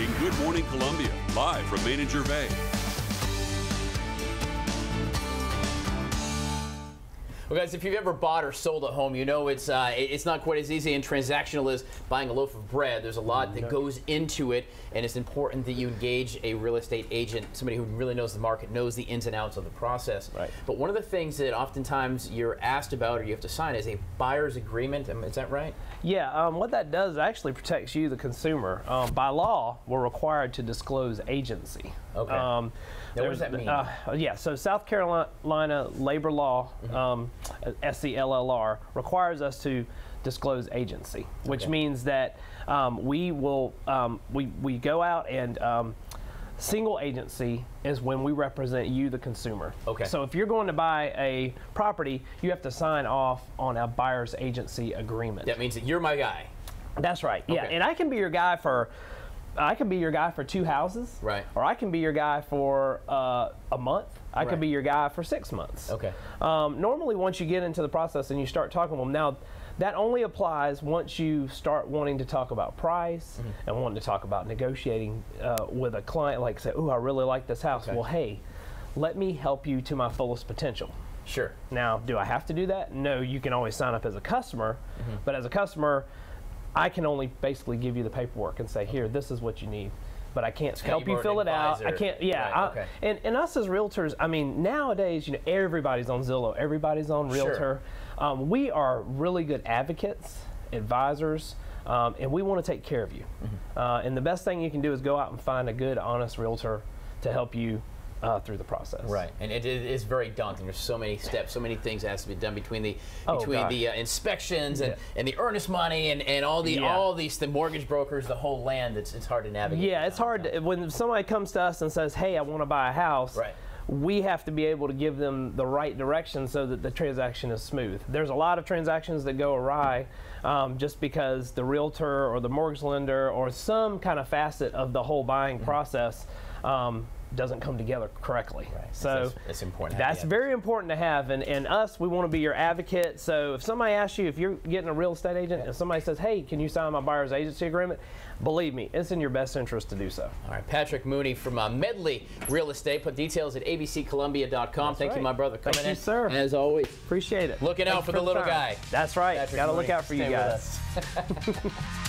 watching Good Morning Columbia, live from Main and Gervais. Well, guys, if you've ever bought or sold a home, you know it's not quite as easy and transactional as buying a loaf of bread. There's a lot that goes into it, and it's important that you engage a real estate agent, somebody who really knows the market, knows the ins and outs of the process. Right. But one of the things that oftentimes you're asked about or you have to sign is a buyer's agreement. Is that right? Yeah, what that does actually protects you, the consumer. By law, we're required to disclose agency. Okay. Now, what does that mean? Yeah, so South Carolina labor law, SCLLR, requires us to disclose agency, which means that we will we go out and single agency is when we represent you, the consumer. Okay. So if you're going to buy a property, you have to sign off on a buyer's agency agreement. That means that you're my guy. That's right. Yeah, Okay. and I can be your guy for 2 houses. Right. Or I can be your guy for a month. I could be your guy for 6 months. Okay. Normally, once you get into the process and you start talking to them, now that only applies once you start wanting to talk about price and wanting to talk about negotiating with a client, like say, "Ooh, I really like this house." Okay. Well, hey, let me help you to my fullest potential. Sure. Now, do I have to do that? No, you can always sign up as a customer, but as a customer, I can only basically give you the paperwork and say, here, this is what you need. But I can't help you fill it out. I can't, Right, and us as realtors, I mean, nowadays, you know, everybody's on Zillow, everybody's on Realtor. Sure. We are really good advocates, advisors, and we want to take care of you. And the best thing you can do is go out and find a good, honest realtor to help you through the process. Right, and it is very daunting. There's so many steps, so many things that has to be done between the inspections and the earnest money and all the mortgage brokers, the whole land. It's hard to navigate. Yeah, it's hard when somebody comes to us and says, "Hey, I want to buy a house." Right. We have to be able to give them the right direction so that the transaction is smooth. There's a lot of transactions that go awry just because the realtor or the mortgage lender or some kind of facet of the whole buying process doesn't come together correctly. Right. So it's important. That's very important to have, and us, we want to be your advocate. So if somebody asks you, if you're getting a real estate agent, and somebody says, "Hey, can you sign my buyer's agency agreement?" Believe me, it's in your best interest to do so. All right, Patrick Mooney from Medley Real Estate. Put details at abccolumbia.com. Thank you, my brother, coming in. Thank you, sir. As always. Appreciate it. Looking out for the little guy. That's right. Patrick Got to Mooney, look out for you stay guys. with us.